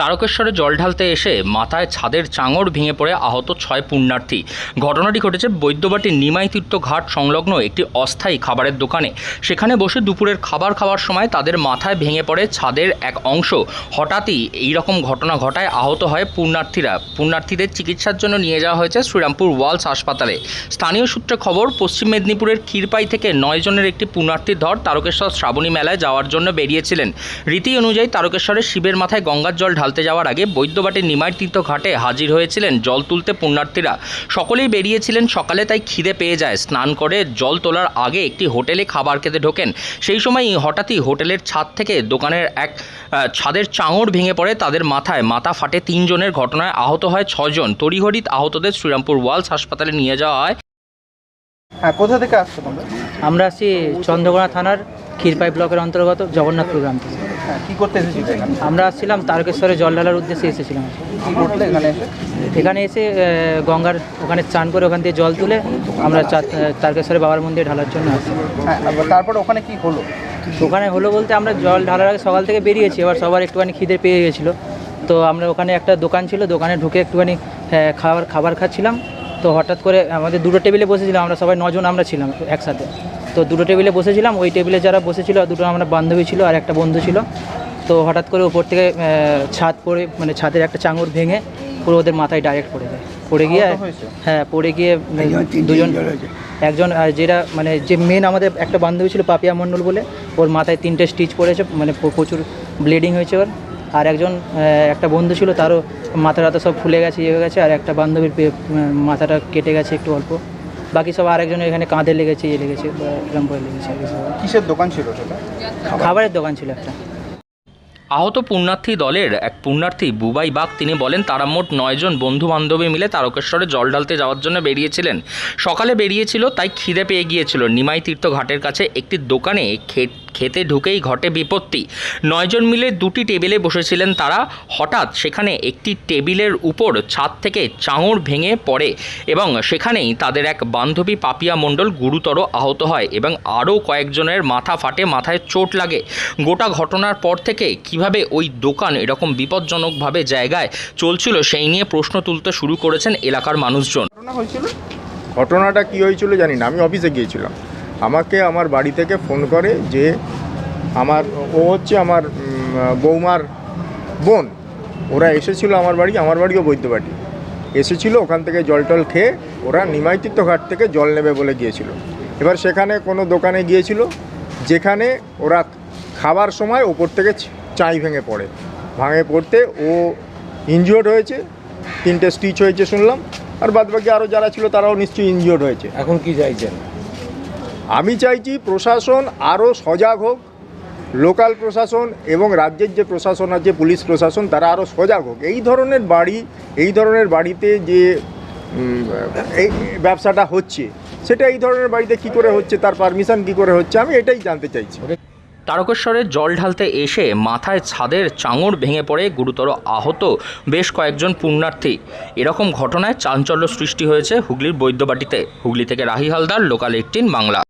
তারকেশ্বরে জল ঢালতে এসে মাথায় ছাদের চাঙড় ভেঙে পড়ে আহত 6 পুণ্যার্থী। ঘটনাটি ঘটেছে বৈদ্যবাটির নিমাইতীর্থ ঘাট সংলগ্ন একটি অস্থায়ী খাবারের দোকানে। সেখানে বসে দুপুরের খাবার খাওয়ার সময় তাদের মাথায় ভেঙে পড়ে ছাদের এক অংশ। হঠাৎই এইরকম ঘটনা ঘটায় আহত হয় পুণ্যার্থীরা। পুণ্যার্থীদের চিকিৎসার জন্য নিয়ে যাওয়া হয়েছে শ্রীরামপুর ওয়ালস হাসপাতালে। স্থানীয় সূত্রে খবর, পশ্চিম মেদিনীপুরের ক্ষীরপাই থেকে 9 জনের একটি পুণ্যার্থীর দল তারকেশ্বর শ্রাবণী মেলায় যাওয়ার জন্য বেরিয়েছিলেন। রীতি অনুযায়ী তারকেশ্বরে শিবের মাথায় গঙ্গার জল ঢালতে যাওয়ার আগে বৈদ্যবাটির নিমাইতীর্থ ঘাটে হাজির হয়েছিলেন জল তুলতে পুণ্যার্থীরা। সকলেই বেরিয়েছিলেন সকালে, তাই খিদে পেয়ে যায়। স্নান করে জল তোলার আগে একটি হোটেলে খাবার খেতে ঢোকেন। সেই সময়ই হঠাৎই হোটেলের ছাদ থেকে দোকানের ছাদের চাঙড় ভেঙে পড়ে তাদের মাথায়। মাথা ফাটে 3 জনের। ঘটনায় আহত হয় 6 জন। তড়িঘড়ি আহতদের শ্রীরামপুর ওয়ালস হাসপাতালে নিয়ে যাওয়া হয়। হ্যাঁ, কোথা থেকে আসছো তোমরা? আমরা আসছি চন্দ্রকোনা থানার ক্ষীরপাই ব্লকের অন্তর্গত জগন্নাথপুর গ্রাম থেকে। হ্যাঁ, কী করতে এসেছিলে এখানে? আমরা আসছিলাম তারকেশ্বরে জল ঢালার উদ্দেশ্যে এসেছিলাম। কী করলে এখানে এসে? এখানে এসে গঙ্গার ওখানে স্নান করে ওখান থেকে জল তুলে আমরা তারকেশ্বরে বাবার মন্দিরে ঢালার জন্য আসি। হ্যাঁ, তারপর ওখানে কি হলো? ওখানে হলো বলতে আমরা জল ঢালার আগে সকাল থেকে বেরিয়েছি। এবার সবার একটুখানি খিদে পেয়ে গেছিলো, তো আমরা ওখানে একটা দোকান ছিল, দোকানে ঢুকে একটুখানি খাবার খাচ্ছিলাম। তো হঠাৎ করে আমাদের দুটো টেবিলে বসেছিলাম, আমরা সবাই 9 জন আমরা ছিলাম একসাথে। তো দুটো টেবিলে বসেছিলাম, ওই টেবিলে যারা বসেছিল দুটো আমরা বান্ধবী ছিল আর একটা বন্ধু ছিল। তো হঠাৎ করে উপর থেকে ছাদ পড়ে, মানে ছাদের একটা চাঙড় ভেঙে পুরো ওদের মাথায় ডাইরেক্ট পড়ে যায়। পড়ে গিয়ে হ্যাঁ পড়ে গিয়ে দুজন, একজন যেটা মানে যে মেন আমাদের একটা বান্ধবী ছিল পাপিয়া মণ্ডল বলে, ওর মাথায় 3টে স্টিচ পড়েছে, মানে প্রচুর ব্লিডিং হয়েছে ওর। আর একজন একটা বন্ধু ছিল, তারও মাথাটা সব ফুলে গেছে, ইয়ে হয়ে গেছে। আর একটা বান্ধবীর মাথাটা কেটে গেছে একটু অল্প। বাকি সব আরেকজনের এখানে কাঁধে লেগেছে, ইয়ে লেগেছে, এরকম করে লেগেছে। কিসের দোকান ছিল সেটা? খাবারের দোকান ছিল একটা। আহত পুণ্যার্থী দলের এক পুণ্যার্থী বুবাই বাগ তিনি বলেন, তারা মোট 9 জন বন্ধু বান্ধবী মিলে তারকেশ্বরে জল ঢালতে যাওয়ার জন্য বেরিয়েছিলেন। সকালে বেরিয়েছিল, তাই খিদে পেয়ে গিয়েছিল। নিমাইতীর্থ ঘাটের কাছে একটি দোকানে খেতে ঢুকেই ঘটে বিপত্তি। 9 জন মিলে 2টি টেবিলে বসেছিলেন তারা। হঠাৎ সেখানে একটি টেবিলের উপর ছাদ থেকে চাঙড় ভেঙে পড়ে এবং সেখানেই তাদের এক বান্ধবী পাপিয়া মণ্ডল গুরুতর আহত হয় এবং আরও কয়েকজনের মাথা ফাটে, মাথায় চোট লাগে। গোটা ঘটনার পর থেকে কিভাবে ওই দোকান এরকম বিপজ্জনকভাবে জায়গায় চলছিল সেই নিয়ে প্রশ্ন তুলতে শুরু করেছেন এলাকার মানুষজন। ঘটনাটা কী হয়েছিল জানি না। আমি অফিসে গিয়েছিলাম, আমাকে আমার বাড়ি থেকে ফোন করে যে ও হচ্ছে আমার বৌমার বোন, ওরা এসেছিলো আমার বাড়িও বৈদ্যবাটি এসেছিলো। ওখান থেকে জল টল খেয়ে ওরা নিমাইতীর্থ ঘাট থেকে জল নেবে বলে গিয়েছিল। এবার সেখানে কোনো দোকানে গিয়েছিল, যেখানে ওরা খাবার সময় ওপর থেকে চাই ভেঙে পড়তে ও ইনজিওর্ড হয়েছে। 3টে স্টিচ হয়েছে শুনলাম, আর বাদবাকি আরও যারা ছিল তারাও নিশ্চয়ই ইনজিওর্ড হয়েছে। এখন কি চাইছেন? আমি চাইছি প্রশাসন আরও সজাগ হোক, লোকাল প্রশাসন এবং রাজ্যের যে প্রশাসন আছে, পুলিশ প্রশাসন, তারা আরও সজাগ হোক। এই ধরনের বাড়িতে যে এই ব্যবসাটা হচ্ছে, সেটা এই ধরনের বাড়িতে কী করে হচ্ছে, তার পারমিশন কী করে হচ্ছে, আমি এটাই জানতে চাইছি। তারকেশ্বরে জল ঢালতে এসে মাথায় ছাদের চাঙড় ভেঙে পড়ে গুরুতর আহত বেশ কয়েকজন পুণ্যার্থী। এরকম ঘটনায় চাঞ্চল্য সৃষ্টি হয়েছে হুগলির বৈদ্যবাটিতে। হুগলি থেকে রাহি হালদার, লোকাল 18 বাংলা।